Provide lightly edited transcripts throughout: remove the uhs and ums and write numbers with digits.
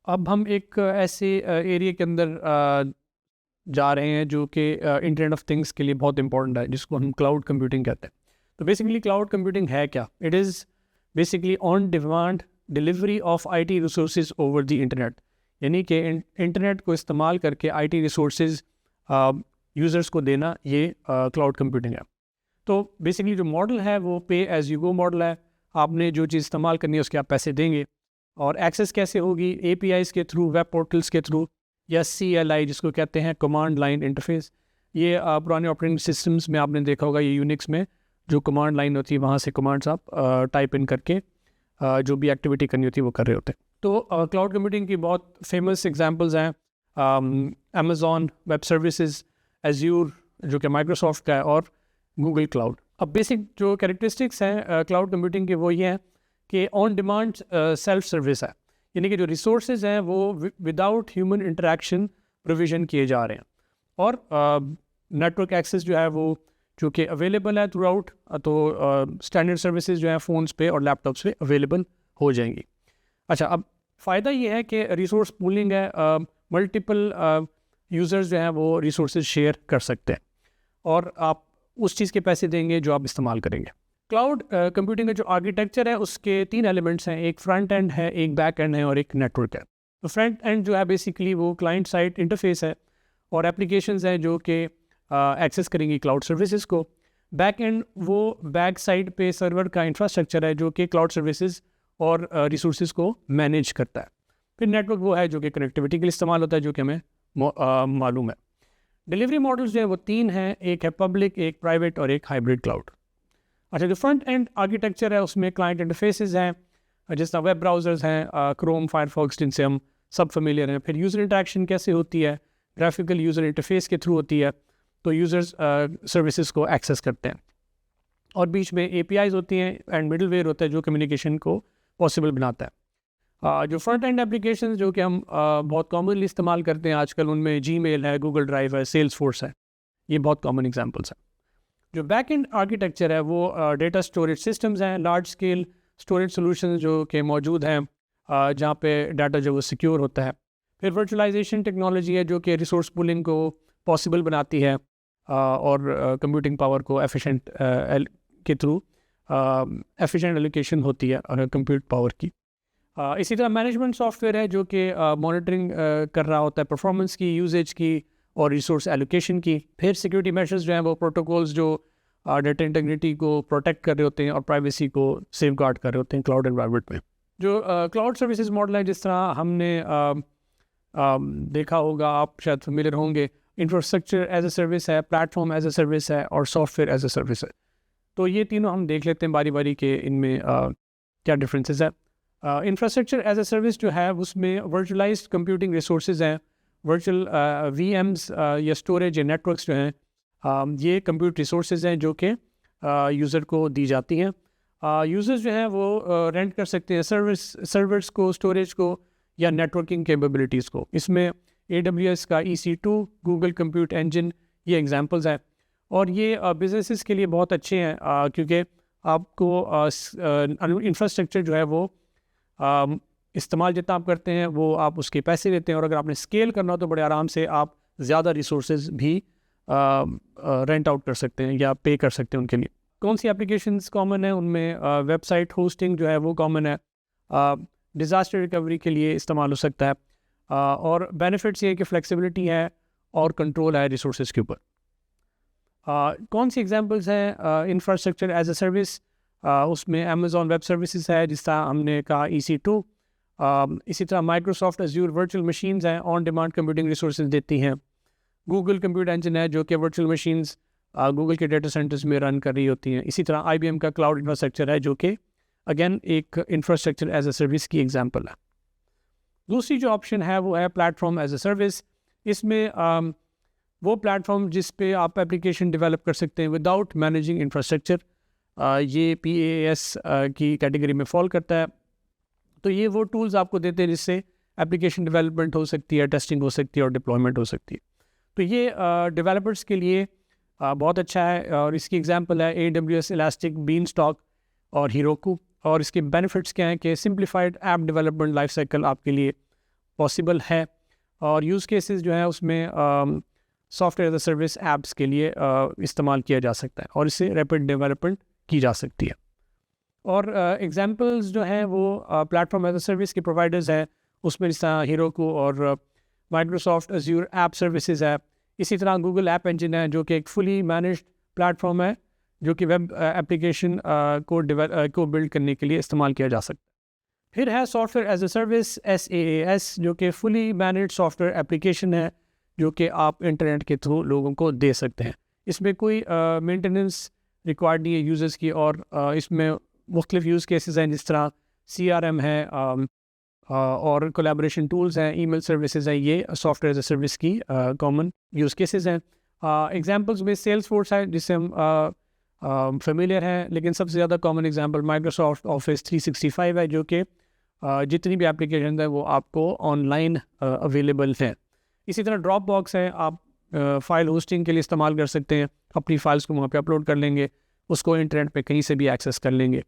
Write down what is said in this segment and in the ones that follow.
अब हम एक ऐसे एरिया के अंदर जा रहे हैं जो कि इंटरनेट ऑफ थिंग्स के लिए बहुत इंपॉर्टेंट है, जिसको हम क्लाउड कंप्यूटिंग कहते हैं। तो बेसिकली क्लाउड कंप्यूटिंग है क्या? It is basically on demand delivery of IT resources over the internet, यानी कि इंटरनेट को इस्तेमाल करके आईटी रिसोर्सेज यूज़र्स को देना, ये क्लाउड कंप्यूटिंग है। तो बेसिकली जो मॉडल है वो पे एज यू गो मॉडल है। आपने जो चीज़ इस्तेमाल करनी है उसके आप पैसे देंगे, और एक्सेस कैसे होगी? APIs के थ्रू, वेब पोर्टल्स के थ्रू, या CLI जिसको कहते हैं कमांड लाइन इंटरफेस। ये पुराने ऑपरेटिंग सिस्टम्स में आपने देखा होगा, ये यूनिक्स में जो कमांड लाइन होती है वहाँ से कमांड्स आप टाइप इन करके जो भी एक्टिविटी करनी होती है वो कर रहे होते हैं। तो क्लाउड कंप्यूटिंग की बहुत फेमस एग्जांपल्स हैं, अमेज़ॉन वेब सर्विसेज, एज्यूर जो कि माइक्रोसॉफ्ट का है, और गूगल क्लाउड। अब बेसिक जो कैरेक्टरिस्टिक्स हैं क्लाउड कंप्यूटिंग के वो ये हैं कि ऑन डिमांड सेल्फ सर्विस है, यानी कि जो रिसोर्सेज हैं वो विदाउट ह्यूमन इंटरेक्शन प्रोविज़न किए जा रहे हैं, और नेटवर्क एक्सेस जो है वो जो कि अवेलेबल है थ्रू आउट। तो स्टैंडर्ड सर्विसेज जो है फ़ोन्स पे और लैपटॉप्स पे अवेलेबल हो जाएंगी। अच्छा, अब फ़ायदा ये है कि रिसोर्स पूलिंग है, मल्टीपल यूज़र्स जो हैं वो रिसोर्सेज शेयर कर सकते हैं, और आप उस चीज़ के पैसे देंगे जो आप इस्तेमाल करेंगे। क्लाउड कंप्यूटिंग का जो आर्किटेक्चर है उसके 3 एलिमेंट्स हैं, एक फ्रंट एंड है, एक बैक एंड है, और एक नेटवर्क है। तो फ्रंट एंड जो है बेसिकली वो क्लाइंट साइड इंटरफेस है, और एप्लीकेशंस हैं जो कि एक्सेस करेंगी क्लाउड सर्विसेज को। बैक एंड वो बैक साइड पे सर्वर का इंफ्रास्ट्रक्चर है जो कि क्लाउड सर्विसेज और रिसोर्सेज को मैनेज करता है। फिर नेटवर्क वो है जो कि कनेक्टिविटी के लिए इस्तेमाल होता है, जो कि हमें मालूम है। डिलीवरी मॉडल्स जो है वो 3 हैं, एक है पब्लिक, एक प्राइवेट, और एक हाइब्रिड क्लाउड। अच्छा, जो फ्रंट एंड आर्किटेक्चर है उसमें क्लाइंट इंटरफेसेस हैं, जिस तरह वेब ब्राउज़र्स हैं, क्रोम, फायरफॉक्स, जिनसे हम सब फेमिलियर हैं। फिर यूज़र इंटरेक्शन कैसे होती है? ग्राफिकल यूज़र इंटरफेस के थ्रू होती है, तो यूज़र्स सर्विसेज को एक्सेस करते हैं, और बीच में APIs होती हैं एंड मिडलवेयर होता है जो कम्युनिकेशन को पॉसिबल बनाता है। जो फ्रंट एंड एप्लीकेशन जो कि हम बहुत कॉमनली इस्तेमाल करते हैं आजकल, उनमें Gmail है, गूगल ड्राइव है, Salesforce है, ये बहुत कॉमन एग्जांपल्स हैं। जो बैक एंड आर्किटेक्चर है वो डेटा स्टोरेज सिस्टम्स हैं, लार्ज स्केल स्टोरेज सॉल्यूशंस जो कि मौजूद हैं, जहाँ पे डाटा जो वो सिक्योर होता है। फिर वर्चुअलाइजेशन टेक्नोलॉजी है जो कि रिसोर्स पूलिंग को पॉसिबल बनाती है, और कंप्यूटिंग पावर को एफिशिएंट के थ्रू एफिशिएंट एलोकेशन होती है कंप्यूट पावर की। इसी तरह मैनेजमेंट सॉफ्टवेयर है जो कि मॉनिटरिंग कर रहा होता है परफॉर्मेंस की, यूजेज की, और रिसोर्स एलोकेशन की। फिर सिक्योरिटी मेजर्स जो हैं वो प्रोटोकॉल्स जो डेटा इंटीग्रिटी को प्रोटेक्ट कर रहे होते हैं और प्राइवेसी को सेफगार्ड कर रहे होते हैं क्लाउड एनवायरनमेंट में। जो क्लाउड सर्विसेज मॉडल है, जिस तरह हमने देखा होगा, आप शायद फेमिलियर होंगे, इंफ्रास्ट्रक्चर एज ए सर्विस है, प्लेटफॉर्म एज ए सर्विस है, और सॉफ्टवेयर एज ए सर्विस है। तो ये तीनों हम देख लेते हैं बारी बारी के इनमें क्या डिफरेंसेस है। इंफ्रास्ट्रक्चर एज ए सर्विस जो है उसमें वर्चुअलाइज्ड कंप्यूटिंग रिसोर्सेज हैं, वर्चुअल VMs या स्टोरेज या नेटवर्क्स जो हैं, ये कंप्यूट रिसोर्सेज हैं जो कि यूज़र को दी जाती हैं। यूज़र्स जो हैं वो रेंट कर सकते हैं सर्वर्स को, स्टोरेज को, या नेटवर्किंग कैपेबिलिटीज़ को। इसमें AWS का EC2, गूगल कंप्यूट इंजन, ये एग्जांपल्स हैं, और ये बिजनेसेस के लिए बहुत अच्छे हैं, क्योंकि आपको इंफ्रास्ट्रक्चर जो है वो इस्तेमाल जितना आप करते हैं वो आप उसके पैसे देते हैं, और अगर आपने स्केल करना हो तो बड़े आराम से आप ज़्यादा रिसोर्सेज भी रेंट आउट कर सकते हैं या पे कर सकते हैं उनके लिए। कौन सी एप्लीकेशंस कॉमन है उनमें? वेबसाइट होस्टिंग जो है वो कॉमन है, डिज़ास्टर रिकवरी के लिए इस्तेमाल हो सकता है, और बेनिफिट्स ये कि फ्लेक्सिबिलिटी है और कंट्रोल है रिसोर्सेज के ऊपर। कौन सी एग्जांपल्स हैं इंफ्रास्ट्रक्चर एज ए सर्विस? उसमें अमेज़ॉन वेब सर्विसेज है, जिस तरह हमने कहा EC2। इसी तरह माइक्रोसॉफ्ट एज्यूर वर्चुअल मशीन्स हैं, ऑन डिमांड कंप्यूटिंग रिसोर्सेज देती हैं। गूगल कंप्यूट इंजन है जो कि वर्चुअल मशीन्स गूगल के डेटा सेंटर्स में रन कर रही होती हैं। इसी तरह IBM का क्लाउड इंफ्रास्ट्रक्चर है जो कि अगेन एक इंफ्रास्ट्रक्चर एज ए सर्विस की एग्जांपल है। दूसरी जो ऑप्शन है वो है प्लेटफॉर्म एज ए सर्विस। इसमें वो प्लेटफॉर्म जिस पे आप एप्लीकेशन डेवलप कर सकते हैं विदाउट मैनेजिंग इंफ्रास्ट्रक्चर, ये PaaS की कैटेगरी में फॉल करता है। तो ये वो टूल्स आपको देते हैं जिससे एप्लीकेशन डेवलपमेंट हो सकती है, टेस्टिंग हो सकती है, और डिप्लॉयमेंट हो सकती है। तो ये डेवलपर्स के लिए बहुत अच्छा है, और इसकी एग्जांपल है AWS इलास्टिक, बीनस्टॉक और Heroku। और इसके बेनिफिट्स क्या हैं कि simplified app development life cycle आपके लिए पॉसिबल है। और यूज़ केसेस जो है उसमें software as a service apps के लिए इस्तेमाल किया जा सकता है और इससे रैपिड डेवलपमेंट की जा सकती है। और एग्जांपल्स जो हैं वो प्लेटफॉर्म एज अ सर्विस के प्रोवाइडर्स हैं, उसमें जिस तरह हीरोको और माइक्रोसॉफ्ट अज्यूर ऐप सर्विसेज है। इसी तरह गूगल ऐप इंजन है जो कि एक फुली मैनेज्ड प्लेटफॉर्म है जो कि वेब एप्लीकेशन को बिल्ड करने के लिए इस्तेमाल किया जा सकता है। फिर है software as a service SaaS, जो कि फुली मैनेज्ड सॉफ्टवेयर एप्लीकेशन है जो कि आप इंटरनेट के थ्रू लोगों को दे सकते हैं। इसमें कोई मेंटेनेंस रिक्वायर्ड नहीं है यूज़र्स की, और इसमें मुख्तलिफ यूज़ केसेस हैं, जिस तरह CRM है और कोलैबोरेशन टूल्स हैं, ईमेल सर्विसेज हैं। ये सॉफ्टवेयर एज अ सर्विस की कॉमन यूज़ केसेस हैं। एग्जांपल्स में सेल्सफोर्स है जिससे हम फेमिलियर हैं, लेकिन सबसे ज़्यादा कॉमन एग्जांपल माइक्रोसॉफ्ट ऑफिस 365 है जो कि जितनी भी एप्लीकेशन है वो आपको ऑनलाइन अवेलेबल हैं। इसी तरह ड्रॉप बॉक्स है, आप फ़ाइल होस्टिंग के लिए इस्तेमाल कर सकते हैं। अपनी फ़ाइल्स को वहाँ पे अपलोड कर लेंगे, उसको इंटरनेट पे कहीं से भी एक्सेस कर लेंगे।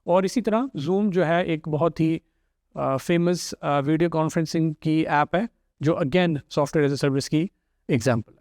और इसी तरह जूम जो है एक बहुत ही फेमस वीडियो कॉन्फ्रेंसिंग की ऐप है जो again software as a service की एग्जांपल है।